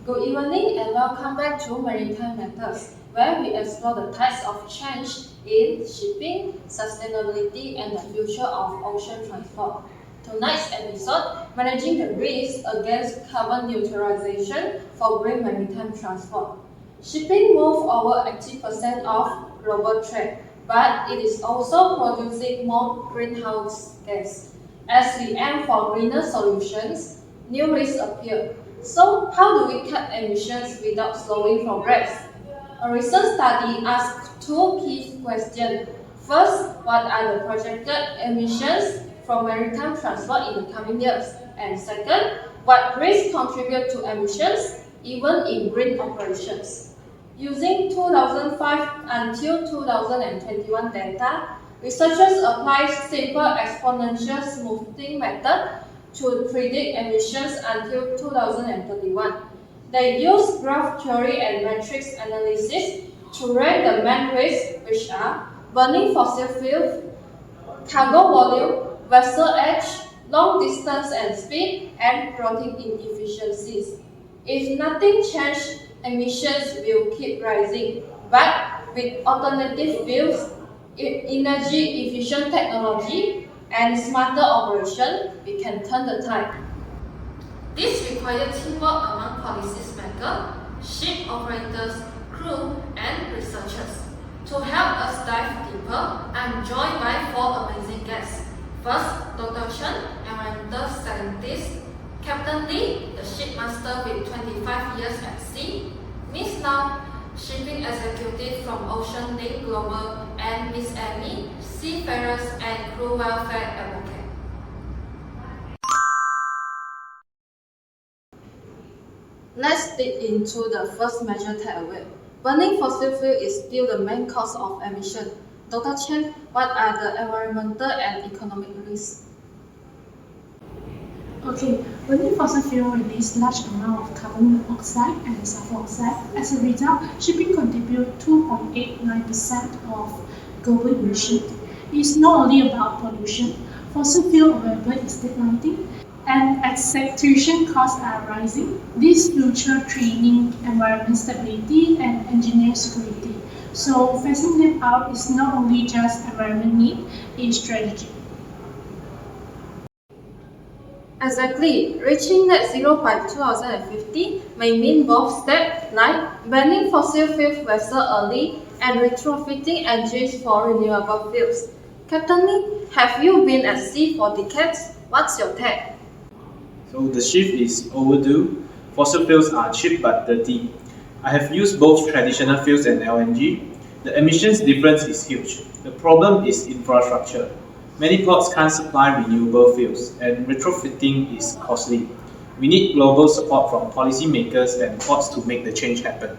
Good evening and welcome back to Maritime Matters, where we explore the types of change in shipping, sustainability, and the future of ocean transport. Tonight's episode, Managing the Risk Against Carbon Neutralization for Green Maritime Transport. Shipping moves over 80% of global trade, but it is also producing more greenhouse gas. As we aim for greener solutions, new risks appear. So, how do we cut emissions without slowing progress? A recent study asked two key questions. First, what are the projected emissions from maritime transport in the coming years? And second, what risks contribute to emissions even in green operations? Using 2005 until 2021 data, researchers applied simple exponential smoothing method to predict emissions until 2031. They use graph theory and matrix analysis to rank the main risks, which are burning fossil fuels, cargo volume, vessel age, long distance and speed, and routing inefficiencies. If nothing changes, emissions will keep rising, but with alternative fuels, energy efficient technology, and smarter operation, we can turn the tide. This requires teamwork among policymakers, ship operators, crew, and researchers. To help us dive deeper, I'm joined by four amazing guests. First, Dr. Chen, environmental scientist; Captain Lee, the shipmaster with 25 years at sea; Miss Lau, shipping executive from Ocean Link Global; and Miss Amy, seafarers and crew welfare advocate. Let's dig into the first major takeaway. Burning fossil fuel is still the main cause of emission. Dr. Chen, what are the environmental and economic risks? Okay, burning fossil fuel release large amount of carbon monoxide and sulfur oxide. As a result, shipping contributes 2.89% of global emission. It is not only about pollution. Fossil fuel availability is declining, and execution costs are rising. This future threatening environment stability and engineering security. So phasing them out is not only just environment need, it is strategy. Exactly. Reaching net zero by 2050 may mean both steps like banning fossil fuel vessels early and retrofitting engines for renewable fuels. Captain Lee, have you been at sea for decades? What's your take? So the shift is overdue. Fossil fuels are cheap but dirty. I have used both traditional fuels and LNG. The emissions difference is huge. The problem is infrastructure. Many ports can't supply renewable fuels, and retrofitting is costly. We need global support from policymakers and ports to make the change happen.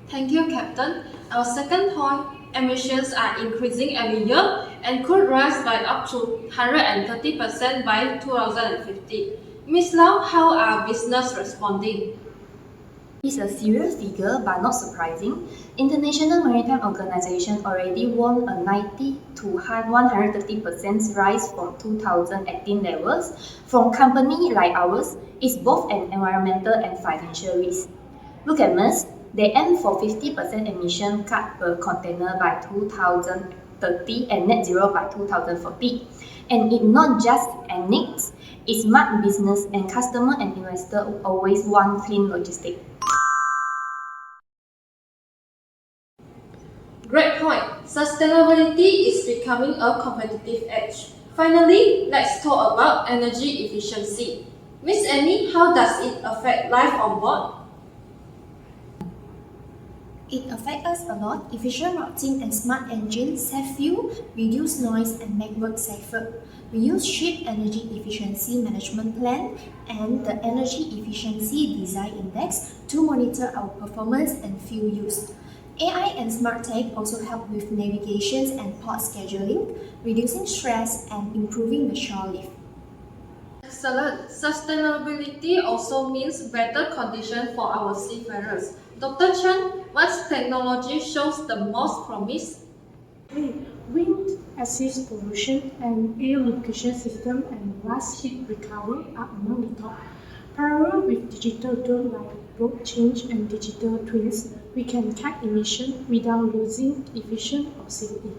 Thank you, Captain. Our second point, emissions are increasing every year and could rise by up to 130% by 2050. Ms. Lau, how are business responding? It's a serious figure but not surprising. International Maritime Organization already warned a 90 to 130% rise from 2018 levels. From companies like ours, it's both an environmental and financial risk. Look at Maersk. They aim for 50% emission cut per container by 2030 and net zero by 2040. And it's not just ethics, it's smart business, and customer and investor always want clean logistics. Great point. Sustainability is becoming a competitive edge. Finally, let's talk about energy efficiency. Miss Amy, how does it affect life on board? It affects us a lot. Efficient routing and smart engines save fuel, reduce noise, and make work safer. We use Ship Energy Efficiency Management Plan and the Energy Efficiency Design Index to monitor our performance and fuel use. AI and smart tech also help with navigation and port scheduling, reducing stress and improving the shore lift. Excellent. Sustainability also means better conditions for our seafarers. Dr. Chen, what technology shows the most promise? Wind assist pollution and air lubrication system and rust heat recovery are among the top. Parallel with digital tools like road change and digital twins, we can track emission without losing efficiency or safety.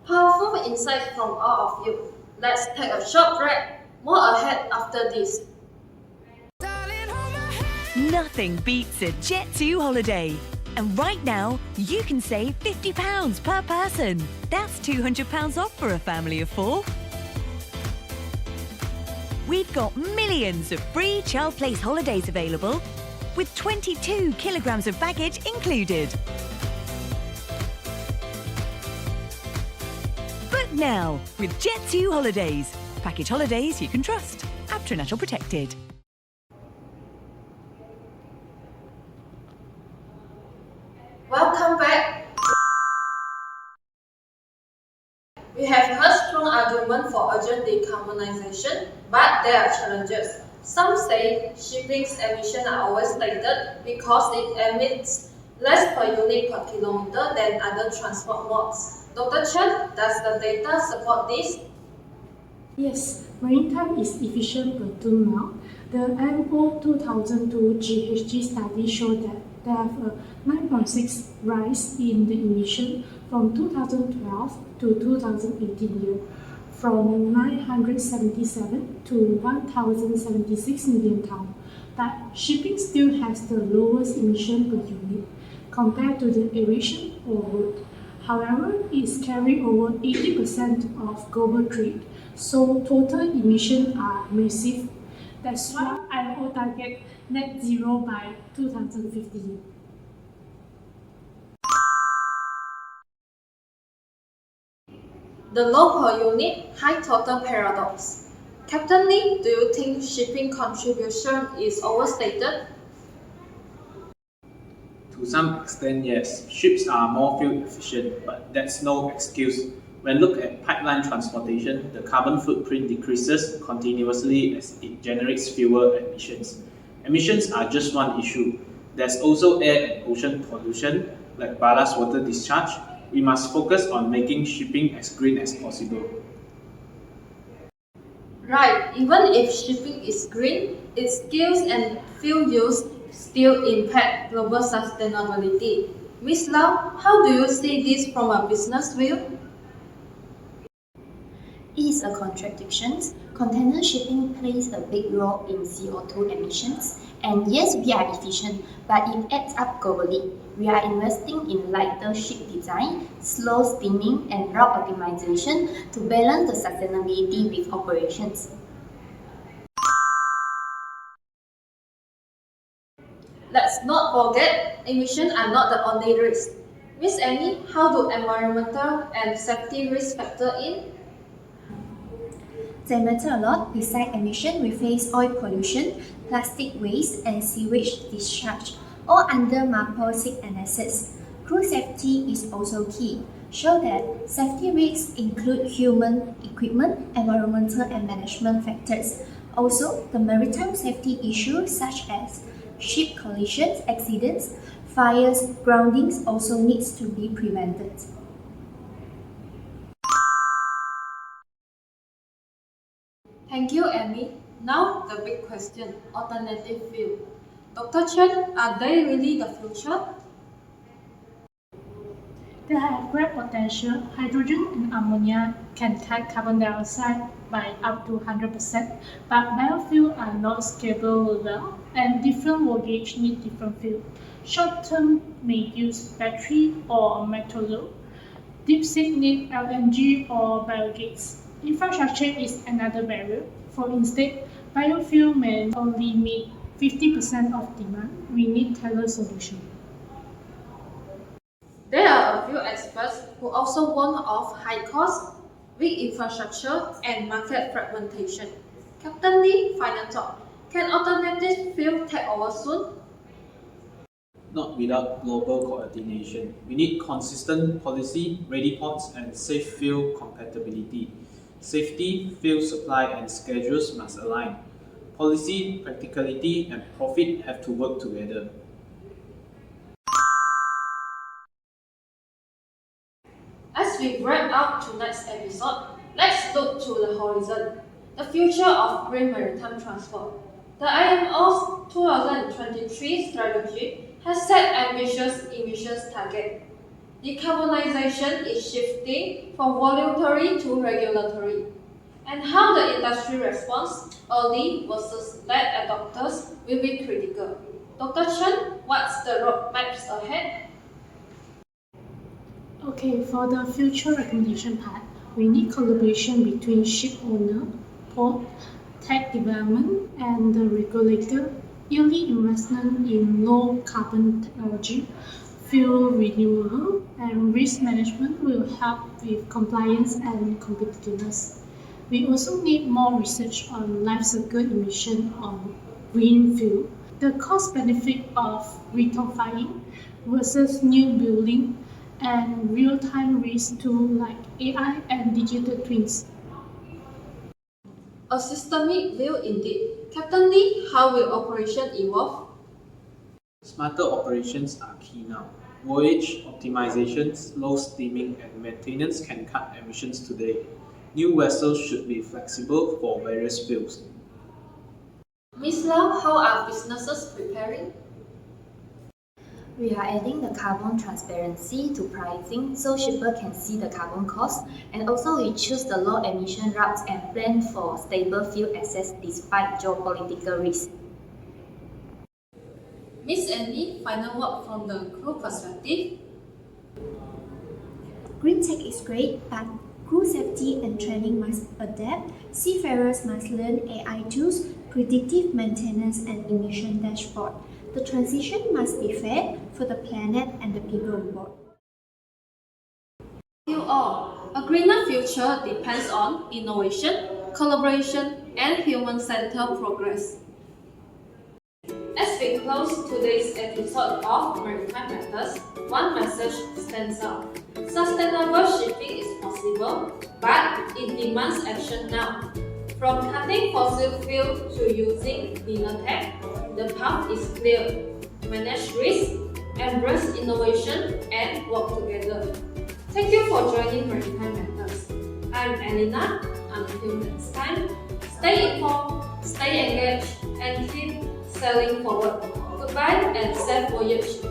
Powerful insights from all of you. Let's take a short break. More ahead after this. Nothing beats a Jet2 holiday. And right now, you can save £50 per person. That's £200 off for a family of 4. We've got millions of free child place holidays available, with 22 kilograms of baggage included. Book now with Jet2 Holidays. Package holidays you can trust. International protected. Welcome back. We have heard strong argument for urgent decarbonization, but there are challenges. Some say shipping's emissions are overstated because it emits less per unit per kilometer than other transport modes. Dr. Chen, does the data support this? Yes, maritime is efficient per 2 mile. The MO 2002 GHG study showed that there have a 9.6 rise in the emission from 2012 to 2018 year, from 977 to 1,076 million tons. But shipping still has the lowest emission per unit compared to the aviation or road. However, it carries over 80% of global trade, so total emissions are massive. That's why IMO target net zero by 2050. The low per unit, high total paradox. Captain Lee, do you think shipping contribution is overstated? To some extent, yes. Ships are more fuel efficient, but that's no excuse. When looked at pipeline transportation, the carbon footprint decreases continuously as it generates fewer emissions. Emissions are just one issue. There's also air and ocean pollution, like ballast water discharge. We must focus on making shipping as green as possible. Right, even if shipping is green, its skills and fuel use still impact global sustainability. Ms. Lau, how do you see this from a business view? It is a contradiction. Container shipping plays a big role in CO2 emissions, and yes, we are efficient, but it adds up globally. We are investing in lighter ship design, slow steaming, and route optimization to balance the sustainability with operations. Let's not forget, emissions are not the only risk. Ms. Annie, how do environmental and safety risks factor in? They matter a lot. Beside emission, we face oil pollution, plastic waste, and sewage discharge, all under MAPO 6 analysis. Crew safety is also key. Show that safety risks include human, equipment, environmental, and management factors. Also, the maritime safety issues such as ship collisions, accidents, fires, groundings also needs to be prevented. Thank you, Amy. Now, the big question, alternative fuel. Dr. Chen, are they really the future? They have great potential. Hydrogen and ammonia can cut carbon dioxide by up to 100%, but biofuels are not scalable well, and different voyage need different fuel. Short term may use battery or methanol. Deep sea need LNG or biogas. Infrastructure is another barrier. For instance, biofuel may only meet 50% of demand. We need tailored solutions. There are a few experts who also warn of high cost, weak infrastructure, and market fragmentation. Captain Lee, final thought. Can alternative fuel take over soon? Not without global coordination. We need consistent policy, ready ports, and safe fuel compatibility. Safety, fuel supply, and schedules must align. Policy, practicality, and profit have to work together. we wrap up tonight's episode, let's look to the horizon, the future of green maritime transport. The IMO's 2023 strategy has set ambitious emissions targets. Decarbonization is shifting from voluntary to regulatory, and how the industry responds, early versus late adopters, will be critical. Dr. Chen, what's the roadmaps ahead? Okay, for the future recommendation part, we need collaboration between ship owner, port, tech development, and the regulator. Yearly investment in low carbon technology, fuel renewable, and risk management will help with compliance and competitiveness. We also need more research on life cycle emission on green fuel, the cost benefit of retrofitting versus new building, and real-time risk to like AI and digital twins. A systemic view indeed. Captain Lee, how will operation evolve? Smarter operations are key now. Voyage optimization, slow steaming, and maintenance can cut emissions today. New vessels should be flexible for various fuels. Ms. Lau, how are businesses preparing? We are adding the carbon transparency to pricing so shippers can see the carbon cost, and also we choose the low emission routes and plan for stable fuel access despite geopolitical risks. Miss Annie, final word from the crew perspective. Green tech is great, but crew safety and training must adapt. Seafarers must learn AI tools, predictive maintenance, and emission dashboard. The transition must be fair for the planet and the people on board. Thank you all. A greener future depends on innovation, collaboration, and human-centered progress. As we close today's episode of Maritime Matters, one message stands out. Sustainable shipping is possible, but it demands action now. From cutting fossil fuel to using cleaner tech, the path is clear. Manage risk, embrace innovation, and work together. Thank you for joining Maritime Matters. I'm Elena. Until next time, stay informed, stay engaged, and keep sailing forward. Goodbye and safe voyage.